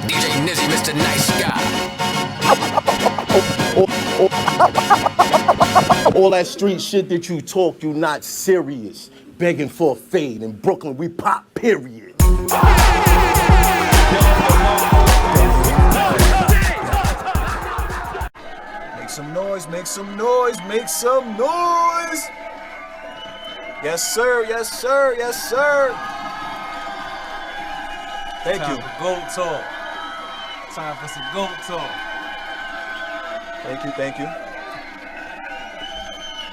DJ Nizzy, Mr. Nice Guy. All that street shit that you talk, you not serious. Begging for a fade. In Brooklyn, we pop, period. Make some noise, make some noise, make some noise! Yes, sir, yes, sir, yes, sir! Thank you. Goat talk. Time for some goat talk. Thank you, thank you.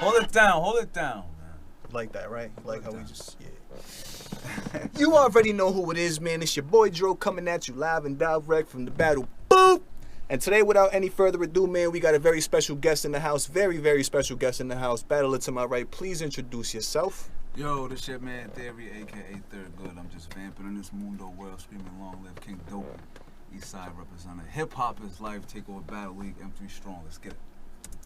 Hold it down, hold it down, man. Like that, right? Like how we just, yeah. You already know who it is, man. It's your boy Dro coming at you live and direct from the battle. Boop! And today, without any further ado, man, we got a very special guest in the house. Very, very special guest in the house. Battler to my right, please introduce yourself. Yo, this shit, man, Thierry, a.k.a. Third Good. I'm just vamping in this mundo world, screaming long live King Dope. Eastside representative. Hip-hop is life, takeover battle league, M3 strong. Let's get it.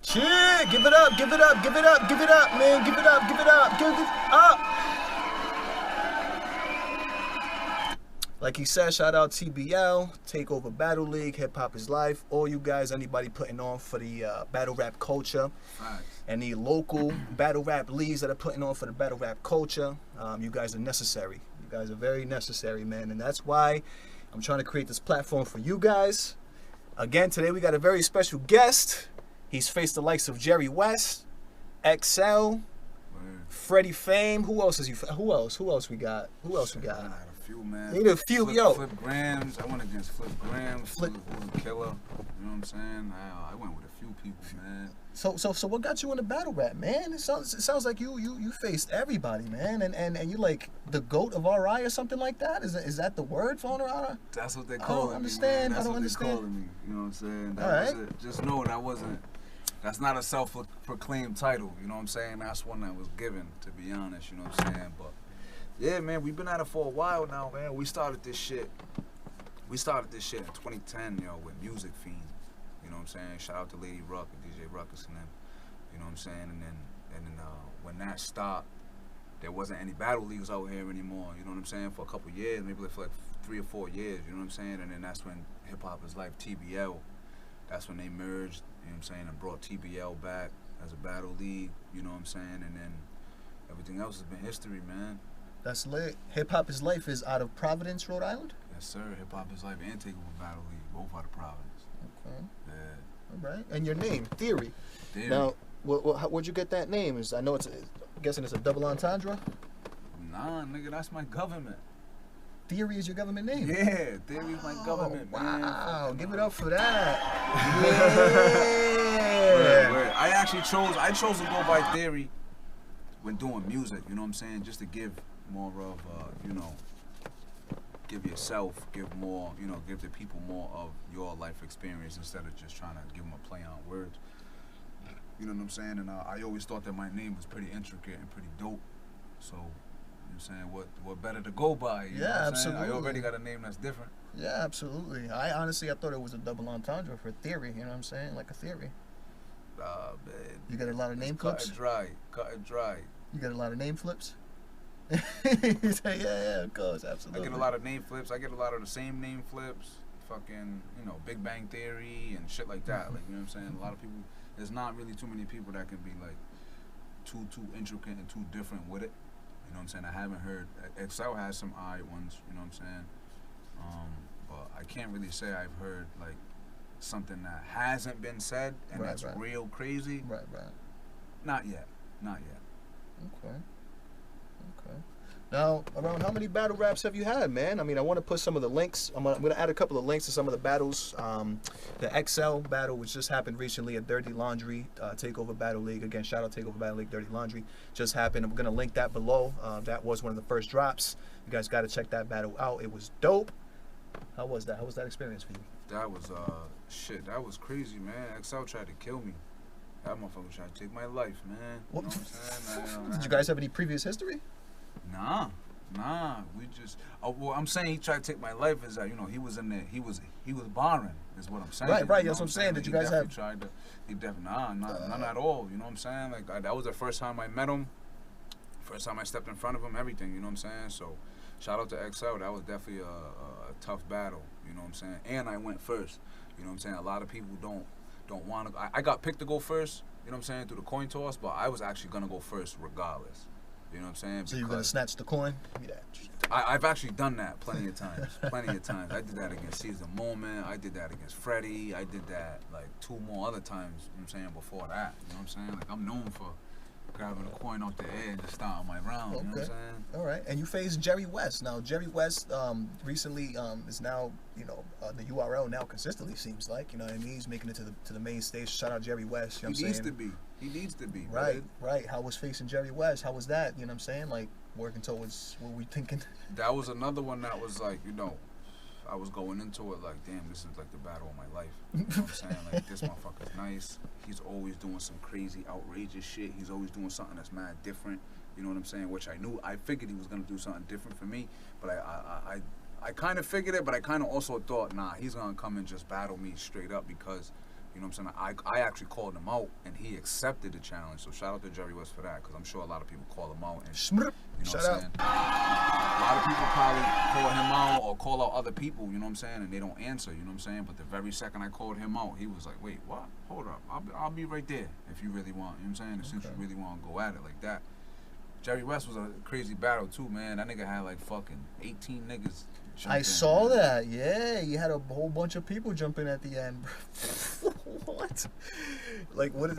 Shit! Give it up, give it up, give it up, give it up, man. Give it up, give it up, give it up. Like he said, shout out TBL, Takeover Battle League, Hip Hop is Life. All you guys, anybody putting on for the battle rap culture. Facts. Any local battle rap leagues that are putting on for the battle rap culture, you guys are necessary. You guys are very necessary, man. And that's why I'm trying to create this platform for you guys. Again, today we got a very special guest. He's faced the likes of Jerry Wess, Xcel, Freddie Fame. Who else is you? Who else we got? Who else we got? I had a few, man. Need a few, yo. Flip Grams. I went against Flip Grams. Flip. Who's a killer. You know what I'm saying? I went with a few people, man. So what got you in the battle rap, man? It sounds like you faced everybody, man, and you like the GOAT of RI or something like that. Is that the word flown around? That's what they call it. I don't understand. Me, I don't understand. That's what they calling me. You know what I'm saying? That All right. was it. Just know that wasn't. That's not a self-proclaimed title. You know what I'm saying? That's one that was given, to be honest. You know what I'm saying? But yeah, man, we've been at it for a while now, man. We started this shit in 2010, yo, with Music Fiend. You know what I'm saying? Shout out to Lady Ruck and DJ Ruckus and them. You know what I'm saying? And then when that stopped, there wasn't any battle leagues out here anymore. You know what I'm saying? For a couple years, maybe for like 3 or 4 years. You know what I'm saying? And then that's when Hip Hop is Life, TBL. That's when they merged. You know what I'm saying? And brought TBL back as a battle league. You know what I'm saying? And then everything else has been history, man. That's lit. Hip Hop is Life is out of Providence, Rhode Island. Yes, sir. Hip Hop is Life and Takeover Battle League, both out of Providence. Okay. Yeah. All right. And your name, Thierry. Theory. Now, where'd you get that name? I know I'm guessing it's a double entendre. Nah, nigga, that's my government. Theory is your government name. Yeah, Theory is my government, man. Wow, give it up for that. Yeah. Word. I chose to go by Theory when doing music, you know what I'm saying? Just to give more of, give yourself, give the people more of your life experience instead of just trying to give them a play on words. You know what I'm saying? And I always thought that my name was pretty intricate and pretty dope. So, you know what I'm saying? What better to go by? You know what I'm saying? Absolutely. I already got a name that's different. Yeah, absolutely. I thought it was a double entendre for theory, you know what I'm saying? Like a theory. Man. You got a lot of name Cut flips? and dry. You got a lot of name flips? You say, yeah, of course, absolutely. I get a lot of name flips. I get a lot of the same name flips. Fucking, Big Bang Theory and shit like that. Like, you know what I'm saying? A lot of people, there's not really too many people that can be like too intricate and too different with it. You know what I'm saying? I haven't heard. Xcel has some odd ones. You know what I'm saying? But I can't really say I've heard like something that hasn't been said and that's real crazy. Right. Not yet. Okay. Now, around how many battle raps have you had, man? I mean, I want to put some of the links. I'm gonna add a couple of links to some of the battles. The Xcel battle, which just happened recently at Dirty Laundry Takeover Battle League. Again, shout out Takeover Battle League, Dirty Laundry. Just happened. I'm gonna link that below. That was one of the first drops. You guys got to check that battle out. It was dope. How was that? How was that experience for you? That was shit. That was crazy, man. Xcel tried to kill me. That motherfucker tried to take my life, man. You know what I'm saying? Did you guys have any previous history? Nah. We just. Well, I'm saying he tried to take my life is that he was in there. He was barring. Is what I'm saying. Right. That's what I'm saying. Did you guys have? He definitely none at all. You know what I'm saying? Like that was the first time I met him. First time I stepped in front of him. Everything. You know what I'm saying? So, Shout out to Xcel. That was definitely a tough battle. You know what I'm saying? And I went first. You know what I'm saying? A lot of people don't want to. I got picked to go first. You know what I'm saying? Through the coin toss, but I was actually gonna go first regardless. You know what I'm saying? So you're gonna snatch the coin? Give me that. I've actually done that plenty of times. Plenty of times. I did that against Caesar Moment. I did that against Freddie. I did that like 2 more other times, you know what I'm saying, before that. You know what I'm saying? Like, I'm known for grabbing a coin off the air and just starting my round. You know what I'm saying? All right. And you faced Jerry Wess. Now, Jerry Wess recently is now, you know, the URL now consistently seems like. You know what I mean? He's making it to the main stage. Shout out Jerry Wess. You know what I'm saying? He needs to be. He needs to be. Right, right. How was facing Jerry Wess? How was that? You know what I'm saying? Like, working towards what we thinking? That was another one that was like, you know, I was going into it like, damn, this is like the battle of my life. You know what I'm saying? Like, this motherfucker's nice. He's always doing some crazy, outrageous shit. He's always doing something that's mad different. You know what I'm saying? Which I figured he was gonna do something different for me. But I kind of figured it, but I kind of also thought, nah, he's gonna come and just battle me straight up because, you know what I'm saying? I actually called him out, and he accepted the challenge. So shout out to Jerry Wess for that, because I'm sure a lot of people call him out. And, you know shout what I'm out. saying? A lot of people probably call him out or call out other people, you know what I'm saying, and they don't answer, you know what I'm saying? But the very second I called him out, he was like, wait, what? Hold up. I'll be right there if you really want, you know what I'm saying? And since you really want to go at it like that. Jerry Wess was a crazy battle, too, man. That nigga had like fucking 18 niggas. I saw that. Yeah, you had a whole bunch of people jump in at the end. What? Like, what is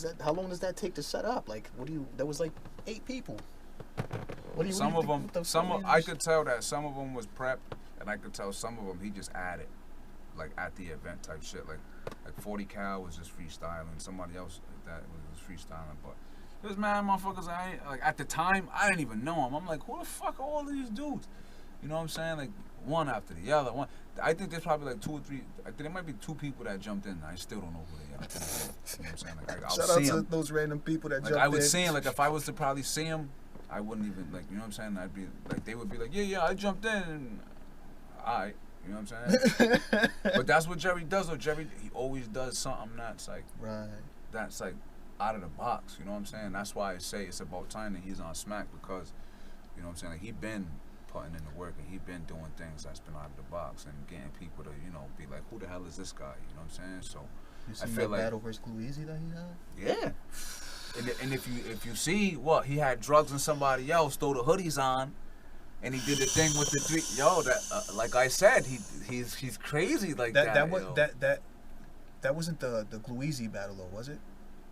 that? How long does that take to set up? Like, that was like 8 people. I could tell that some of them was prepped, and I could tell some of them he just added, like at the event type shit. Like 40 Cal was just freestyling. Somebody else that was freestyling, but. There's mad motherfuckers. Like at the time, I didn't even know him. I'm like, who the fuck are all these dudes? You know what I'm saying? Like one after the other. One. I think there's probably like 2 or 3. I think there might be 2 people that jumped in. I still don't know who they are. You know what I'm saying? Like, I'll shout see out them. to those random people that jumped in. I would see him. Like if I was to probably see him, I wouldn't even like. You know what I'm saying? I'd be like, they would be like, yeah, I jumped in. And, all right. You know what I'm saying? But that's what Jerry does. Though Jerry, he always does something that's like. Right. That's like. Out of the box, you know what I'm saying? That's why I say it's about time that he's on Smack, because, you know what I'm saying, like, he been putting in the work and he been doing things that's been out of the box and getting people to, you know, be like, who the hell is this guy? You know what I'm saying? So you I seen feel that like battle versus Glue Easy that he had? Yeah. And if you see what he had drugs and somebody else throw the hoodies on, and he did the thing with the 3. Yo, that like I said, he's crazy like that. That wasn't the Glue Easy battle though, was it?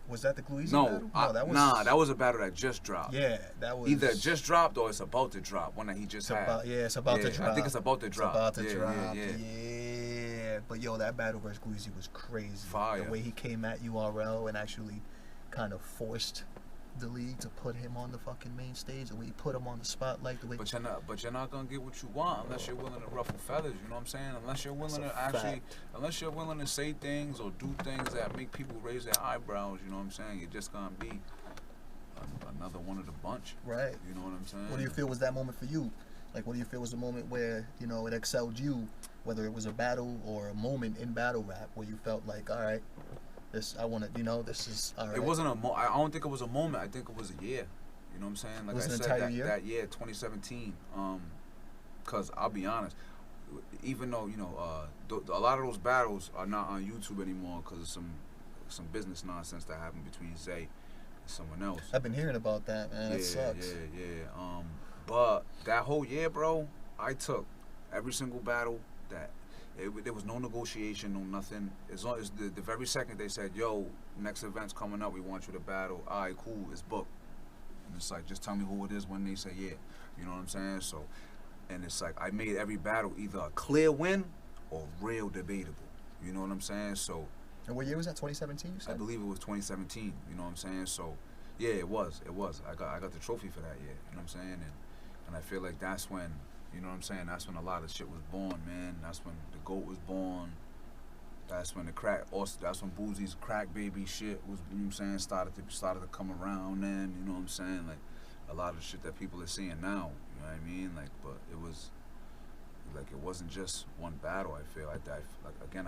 Was that the Glue Easy battle? No, that was a battle that just dropped. Yeah, that was either just dropped or it's about to drop. One that he just had. It's about to drop. I think it's about to drop. Yeah. But yo, that battle versus Glue Easy was crazy. Fire. The way he came at URL and actually kind of forced the league to put him on the fucking main stage, the way he put him on the spotlight, the way. But you're not gonna get what you want unless you're willing to ruffle feathers. You know what I'm saying? Unless you're willing to say things or do things that make people raise their eyebrows. You know what I'm saying? You're just gonna be another one of the bunch. Right. You know what I'm saying? What do you feel was that moment for you? Like, what do you feel was the moment where, you know, it excelled you, whether it was a battle or a moment in battle rap where you felt like, all right, this this is all right. It wasn't I don't think it was a moment. I think it was a year. You know what I'm saying? Like it was I an said, entire year? that year, 2017. Cause I'll be honest, even though, you know, a lot of those battles are not on YouTube anymore because of some business nonsense that happened between Zay and someone else. I've been hearing about that, man. It sucks. Yeah. But that whole year, bro, I took every single battle that. There was no negotiation, no nothing. As long as the very second they said, yo, next event's coming up, we want you to battle. All right, cool, it's booked. And it's like, just tell me who it is when they say yeah. You know what I'm saying? So, and it's like, I made every battle either a clear win or real debatable. You know what I'm saying? So. And what year was that, 2017 you said? I believe it was 2017, you know what I'm saying? So, yeah, it was. I got the trophy for that year, you know what I'm saying? And I feel like that's when, you know what I'm saying? That's when a lot of shit was born, man. That's when the GOAT was born. That's when that's when Boozie's crack baby shit was, you know what I'm saying, started to come around then, you know what I'm saying? Like, a lot of the shit that people are seeing now, you know what I mean? Like, but it was, like, it wasn't just one battle, I feel. I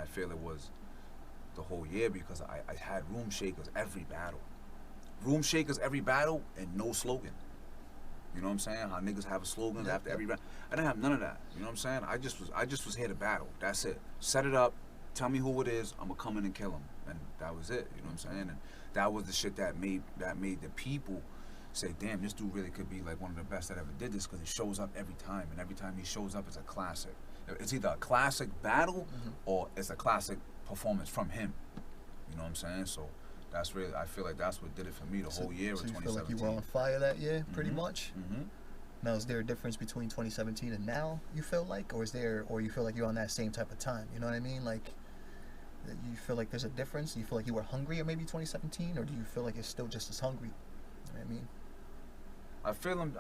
feel it was the whole year because I had room shakers every battle. Room shakers every battle and no slogan. You know what I'm saying? How niggas have slogans after every round. I didn't have none of that. You know what I'm saying? I just was here to battle. That's it. Set it up. Tell me who it is. I'm gonna come in and kill him. And that was it. You know what I'm saying? And that was the shit that made the people say, damn, this dude really could be like one of the best that ever did this, because he shows up every time, and every time he shows up, it's a classic. It's either a classic battle or it's a classic performance from him. You know what I'm saying? So that's really, I feel like that's what did it for me the whole year of 2017. You feel like you were on fire that year, pretty much? Now, is there a difference between 2017 and now, you feel like? Or you feel like you're on that same type of time? You know what I mean? Like, you feel like there's a difference? Do you feel like you were hungrier maybe 2017? Or do you feel like you're still just as hungry? You know what I mean? I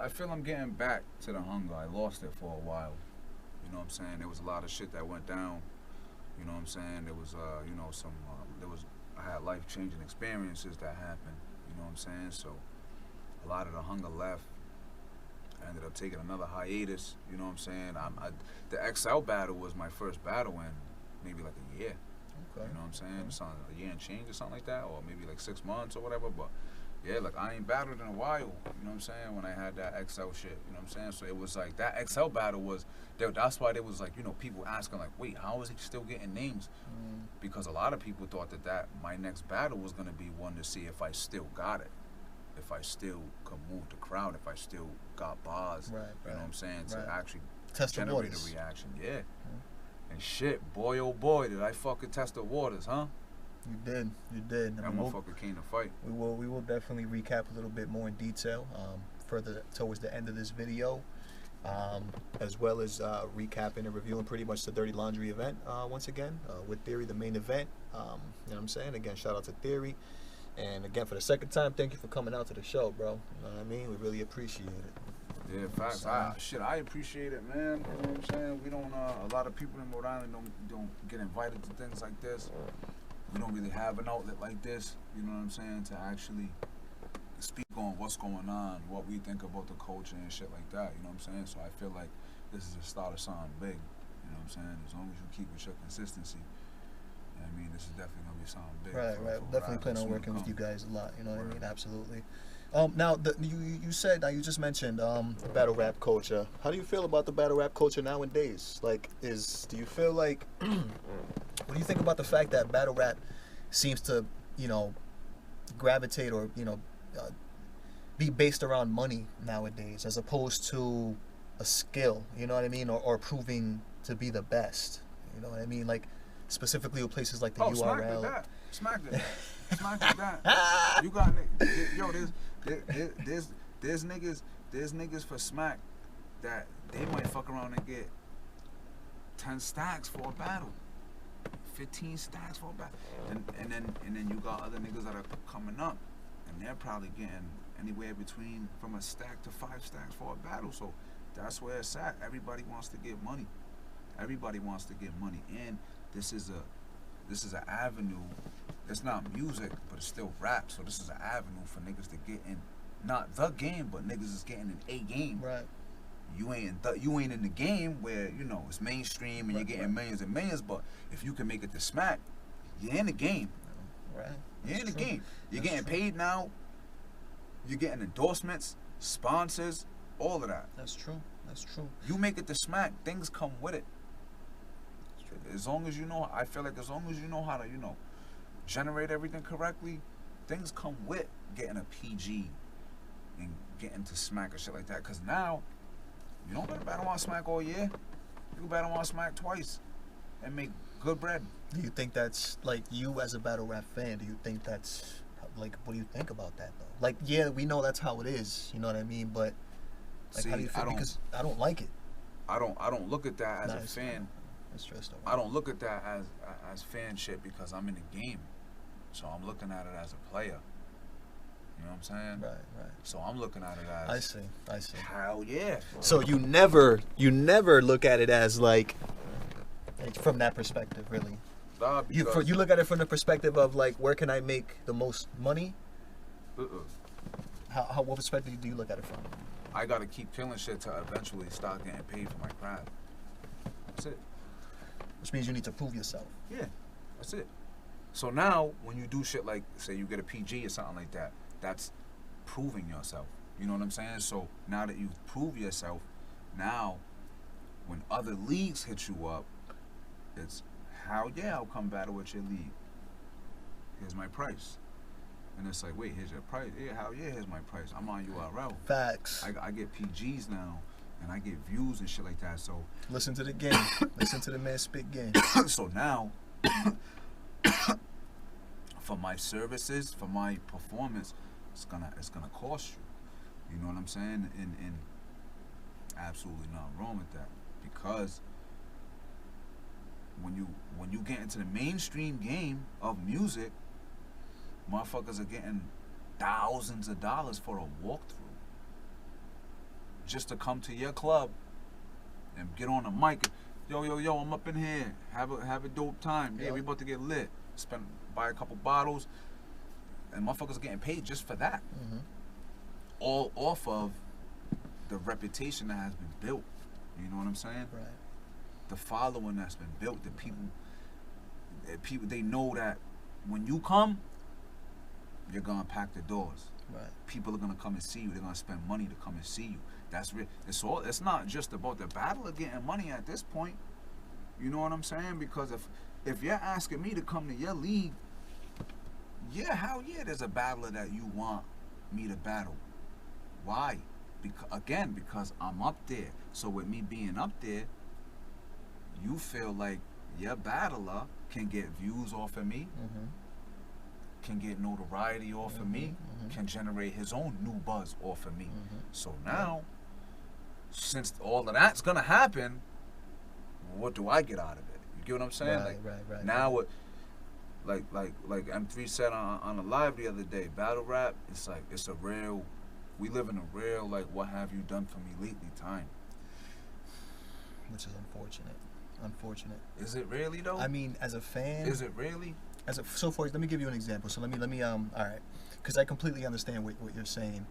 feel I'm getting back to the hunger. I lost it for a while. You know what I'm saying? There was a lot of shit that went down. You know what I'm saying? There was, you know, I had life-changing experiences that happened. You know what I'm saying? So a lot of the hunger left. I ended up taking another hiatus. You know what I'm saying? The Xcel battle was my first battle in maybe like a year. Okay. You know what I'm saying? Something, a year and change or something like that, or maybe like 6 months or whatever. But yeah, like I ain't battled in a while. You know what I'm saying? When I had that Xcel shit. You know what I'm saying? So it was like that Xcel battle was. That's why there was like, you know, people asking like, wait, how is he still getting names? Because a lot of people thought that my next battle was gonna be one to see if I still got it, if I still could move the crowd, if I still got bars. Right. You know what I'm saying? To actually test generate a reaction. Yeah. And shit, boy, oh boy, did I fucking test the waters, huh? You did. That motherfucker came to fight. We will definitely recap a little bit more in detail further towards the end of this video, as well as recapping and reviewing pretty much the Dirty Laundry event once again with Thierry, the main event. You know what I'm saying? Again, shout out to Thierry. And again, for the second time, thank you for coming out to the show, bro. You know what I mean? We really appreciate it. Yeah, facts. I appreciate it, man. You know what I'm saying? We don't. A lot of people in Rhode Island don't get invited to things like this. We don't really have an outlet like this. You know what I'm saying? To actually speak on what's going on, what we think about the culture and shit like that. You know what I'm saying? So I feel like this is the start of something big. You know what I'm saying? As long as you keep with your consistency. I mean, this is definitely gonna be something big. Right. Definitely plan on working with you guys a lot. You know what I mean? Absolutely. Now, you just mentioned battle rap culture. How do you feel about the battle rap culture nowadays? Like, do you feel like, what do you think about the fact that battle rap seems to, you know, gravitate or, you know, be based around money nowadays as opposed to a skill? You know what I mean? Or proving to be the best. You know what I mean? Like, specifically with places like the URL. Smack that. You got there's niggas for smack that they might fuck around and get 10 stacks for a battle, 15 stacks for a battle, and then you got other niggas that are coming up, and they're probably getting anywhere between from a stack to 5 stacks for a battle. So that's where it's at. Everybody wants to get money. And this is an avenue. It's not music, but it's still rap. So this is an avenue for niggas to get in, not the game, but niggas is getting in a game. Right. You ain't in the game where, you know, it's mainstream and you're getting millions and millions. But if you can make it to smack, you're in the game. Right. You're in the game. You're getting paid now. You're getting endorsements, sponsors, all of that. That's true. You make it to smack, things come with it. As long as you know, I feel like as long as you know how to, you know, generate everything correctly, things come with getting a PG and getting to smack or shit like that. Because now, you don't gotta battle on smack all year. You can battle on smack twice and make good bread. Do you think that's, like, you as a battle rap fan, do you think that's, like, what do you think about that, though? Like, yeah, we know that's how it is, you know what I mean? But, like, how do you feel? Because I don't like it. I don't look at that as a fan. I don't look at that as fan shit because I'm in the game. So I'm looking at it as a player. You know what I'm saying? Right. So I'm looking at it as I see. Hell yeah. So you never look at it as like from that perspective, really. Nah, you look at it from the perspective of like, where can I make the most money? What perspective do you look at it from? I gotta keep killing shit to eventually start getting paid for my craft. That's it. Which means you need to prove yourself. Yeah, that's it. So now, when you do shit like, say you get a PG or something like that, that's proving yourself. You know what I'm saying? So now that you've proved yourself, now when other leagues hit you up, it's how I'll come battle with your league. Here's my price. And it's like, wait, here's your price. Yeah, hell yeah, here's my price. I'm on URL. Facts. I get PGs now, and I get views and shit like that. So Listen to the game. Listen to the man spit game. so now, for my services, for my performance, it's gonna cost you. You know what I'm saying? And absolutely nothing wrong with that, because when you get into the mainstream game of music, motherfuckers are getting thousands of dollars for a walkthrough just to come to your club and get on the mic. Yo, I'm up in here. Have a dope time. Yeah, we about to get lit. Buy a couple bottles, and motherfuckers are getting paid just for that. Mm-hmm. All off of the reputation that has been built. You know what I'm saying? Right. The following that's been built. The people, they know that when you come, you're gonna pack the doors. Right. People are gonna come and see you. They're gonna spend money to come and see you. That's real. It's not just about the battle of getting money at this point. You know what I'm saying? Because if you're asking me to come to your league, yeah, hell yeah, there's a battler that you want me to battle. Why? Because I'm up there. So with me being up there, you feel like your battler can get views off of me, Mm-hmm. can get notoriety off of me, can generate his own new buzz off of me. Mm-hmm. So now, since all of that's gonna happen, what do I get out of it? You get what I'm saying? Right. Now what? Like M3 said on a live the other day, battle rap. It's like it's a real. We live in a real like what have you done for me lately time. Which is unfortunate. Unfortunate. Is it really though? I mean, as a fan. Is it really? So for let me give you an example. So let me all right, because I completely understand what you're saying.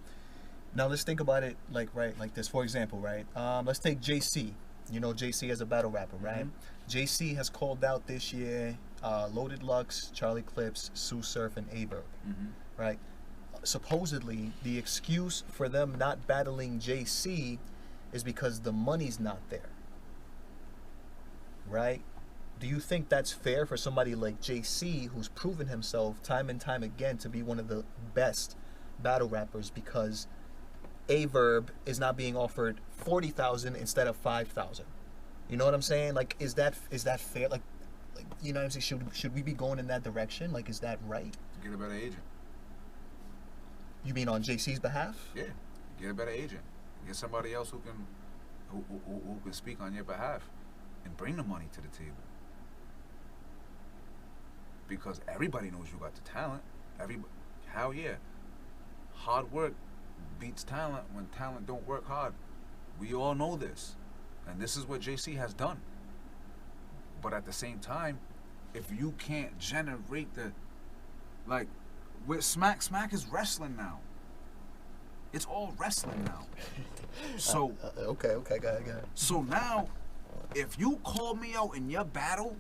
Now let's think about it like this. For example, right? Let's take JC. You know JC as a battle rapper, right? Mm-hmm. JC has called out this year Loaded Lux, Charlie Clips, Sue Surf, and Averb, right? Supposedly, the excuse for them not battling JC is because the money's not there, right? Do you think that's fair for somebody like JC, who's proven himself time and time again to be one of the best battle rappers, because Averb is not being offered $40,000 instead of $5,000? You know what I'm saying? Like, is that fair? Like you know what I'm saying? Should we be going in that direction? Like, is that right? Get a better agent. You mean on JC's behalf? Yeah, get a better agent. Get somebody else who can speak on your behalf and bring the money to the table. Because everybody knows you got the talent. Hell yeah. Hard work beats talent when talent don't work hard. We all know this. And this is what JC has done. But at the same time, if you can't generate like, with Smack is wrestling now. It's all wrestling now. So okay, go ahead. So now, if you call me out in your battle,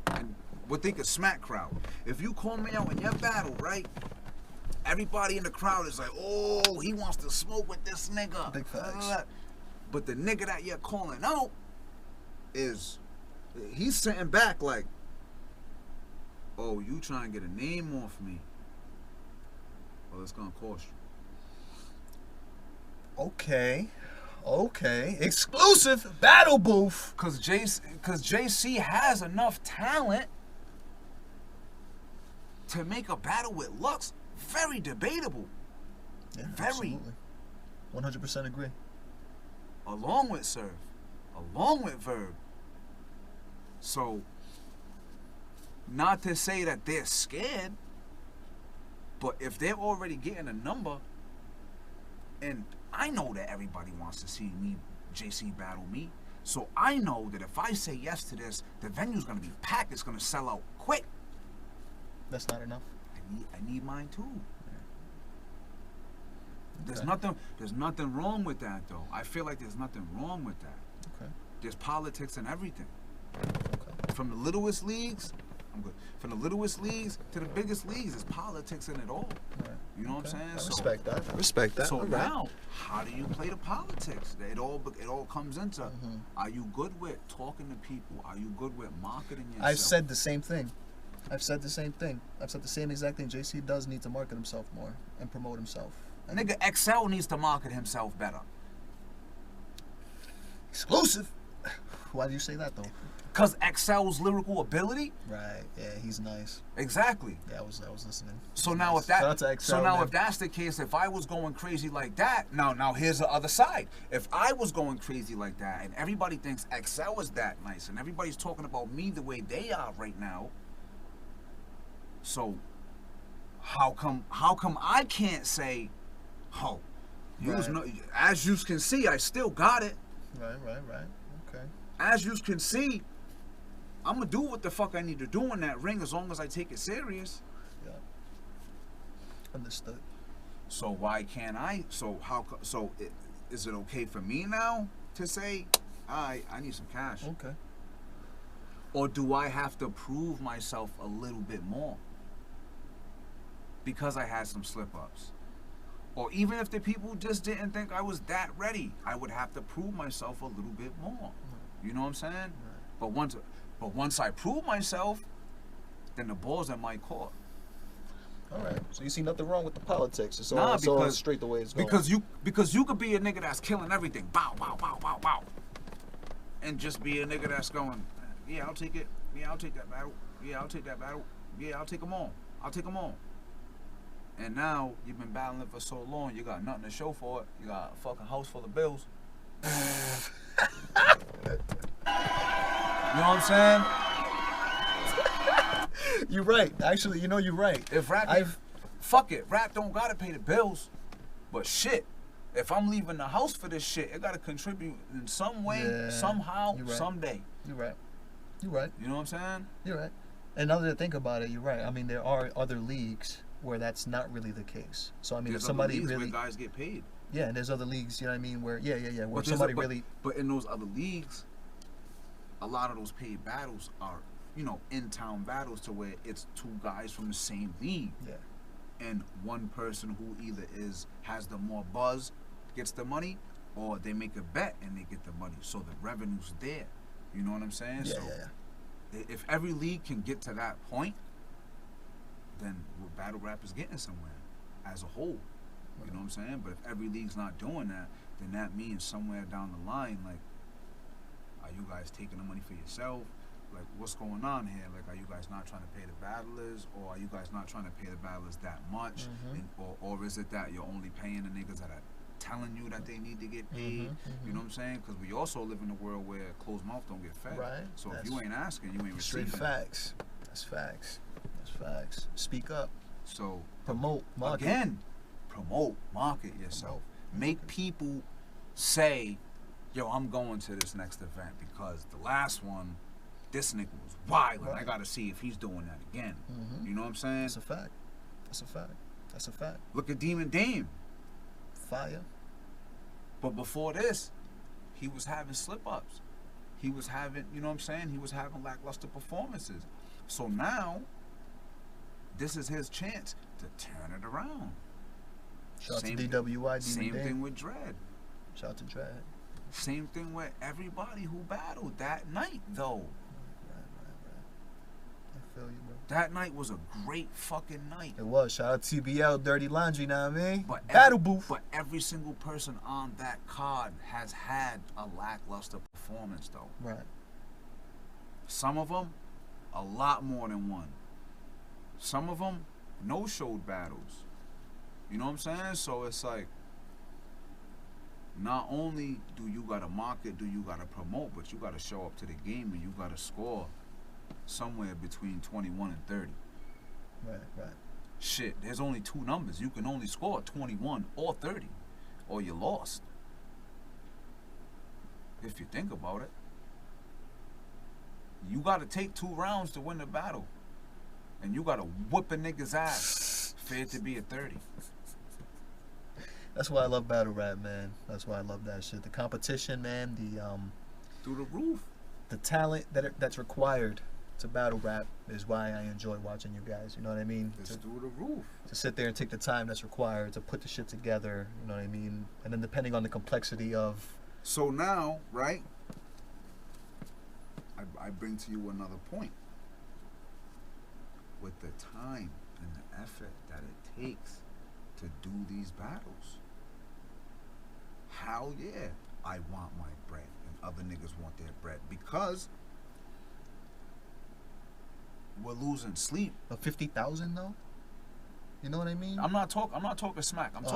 and we'll think of Smack crowd. If you call me out in your battle, right? Everybody in the crowd is like, oh, he wants to smoke with this nigga. Big facts. But the nigga that you're calling out he's sitting back like, oh, you trying to get a name off me. Well, it's gonna cost you. Okay. Exclusive battle booth. Cause JC has enough talent to make a battle with Lux very debatable. Yeah, very. absolutely. 100% agree. Along with Surf, along with Verb. So, not to say that they're scared, but if they're already getting a number, and I know that everybody wants to see me, JC battle me, so I know that if I say yes to this, the venue's gonna be packed, it's gonna sell out quick. That's not enough. I need mine too. Okay. There's nothing wrong with that though. I feel like there's nothing wrong with that. Okay. There's politics and everything. Okay. From the littlest leagues I'm good. From the littlest leagues to the biggest leagues, there's politics in it all. Right. You know what I'm saying? I respect that. I respect that. So All right. now, how do you play the politics? It all comes into, are you good with talking to people? Are you good with marketing yourself? I've said the same thing. I've said the same exact thing. JC does need to market himself more and promote himself. Nigga, Xcel needs to market himself better. Exclusive. Why do you say that though? Cause Xcel's lyrical ability. Right. Yeah, he's nice. Exactly. Yeah, I was listening. So He's now nice. if that, Shout out to so Xcel, now man. if that's the case, if I was going crazy like that, now here's the other side. If I was going crazy like that, and everybody thinks Xcel is that nice, and everybody's talking about me the way they are right now, so how come I can't say, oh, as you can see, I still got it. Right. Okay. As you can see, I'm gonna do what the fuck I need to do in that ring as long as I take it serious. Yeah. Understood. So why can't I? Is it okay for me now to say, I need some cash? Okay. Or do I have to prove myself a little bit more? Because I had some slip-ups. Or even if the people just didn't think I was that ready, I would have to prove myself a little bit more. You know what I'm saying? Right. But once I prove myself, then the ball's in my court. All right. So you see nothing wrong with the politics. It's all, Nah, it's all straight the way it's going. Because you could be a nigga that's killing everything. Bow, bow, bow, bow, bow. And just be a nigga that's going, yeah, I'll take it. Yeah, I'll take that battle. Yeah, I'll take that battle. Yeah, I'll take them all. I'll take them all. And now you've been battling for so long, you got nothing to show for it. You got a fucking house full of bills. You know what I'm saying? You're right. Actually, you're right. If rap, fuck it, rap don't gotta pay the bills. But shit, if I'm leaving the house for this shit, it gotta contribute in some way, somehow, you're right. someday. You're right. You're right. You know what I'm saying? You're right. And now that I think about it, you're right. I mean, there are other leagues where that's not really the case. So I mean, There's if somebody other leagues really, where guys get paid. yeah, and there's other leagues, you know what I mean, where where But somebody really, But in those other leagues, a lot of those paid battles are, in-town battles to where it's two guys from the same league. yeah, And one person who either has the more buzz gets the money, or they make a bet and they get the money. So the revenue's there. You know what I'm saying? yeah, So if every league can get to that point, then battle rap is getting somewhere as a whole. You know what I'm saying? But if every league's not doing that, then that means somewhere down the line, like, are you guys taking the money for yourself? Like, what's going on here? Like, are you guys not trying to pay the battlers, or are you guys not trying to pay the battlers that much? And, or is it that you're only paying the niggas that are telling you that they need to get paid? You know what I'm saying? Because we also live in a world where closed mouth don't get fed. Right. So if That's you ain't asking, you ain't straight receiving. facts. That's facts. That's facts. Speak up. So Promote. Market. again, promote, market yourself. Make people say, yo, I'm going to this next event because the last one, this nigga was wild, and I Right. gotta see if he's doing that again. You know what I'm saying? That's a fact. That's a fact. That's a fact. Look at Demon Dame. Fire. But before this, he was having slip-ups. He was having, you know what I'm saying? He was having lackluster performances. So now, this is his chance to turn it around. Shout out to Same DWI. Demon Same Dame. thing with Dread. Shout out to Dread. Same thing with everybody who battled that night, though. Right. I feel you, bro. That night was a great fucking night. It was. Shout out TBL, Dirty Laundry, know what I mean? But Battle Booth. But every single person on that card has had a lackluster performance, though. Right. Some of them, a lot more than one. Some of them, no-showed battles. You know what I'm saying? So it's like, not only do you gotta market, do you gotta promote, but you gotta show up to the game and you gotta score somewhere between 21 and 30. Right. Shit, there's only two numbers. You can only score 21 or 30, or you lost. If you think about it. You gotta take 2 rounds to win the battle. And you gotta whoop a nigga's ass for it to be a 30. That's why I love battle rap, man. That's why I love that shit. The competition, man. Through the roof. The talent that's required to battle rap is why I enjoy watching you guys. You know what I mean? It's through the roof. To sit there and take the time that's required to put the shit together. You know what I mean? And then depending on the complexity of. So now, right? I bring to you another point. With the time and the effort that it takes to do these battles. Hell yeah, I want my bread and other niggas want their bread because we're losing sleep. But 50,000 though? You know what I mean? I'm not talking smack. I'm Cool,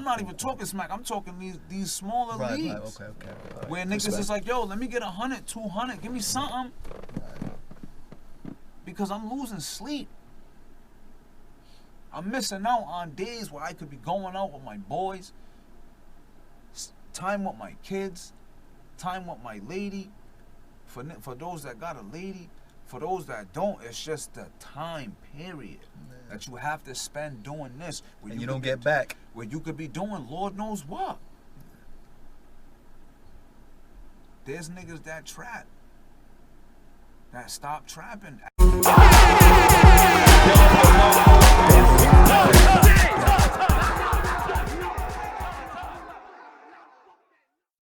not even talking smack. I'm talking these smaller leagues. Right, okay. Right. Where niggas is like, yo, let me get 100, 200, give me something. Right. Because I'm losing sleep. I'm missing out on days where I could be going out with my boys, time with my kids, time with my lady. For those that got a lady, for those that don't, it's just the time period that you have to spend doing this. And you don't get back. Where you could be doing Lord knows what. There's niggas that trap, that stop trapping.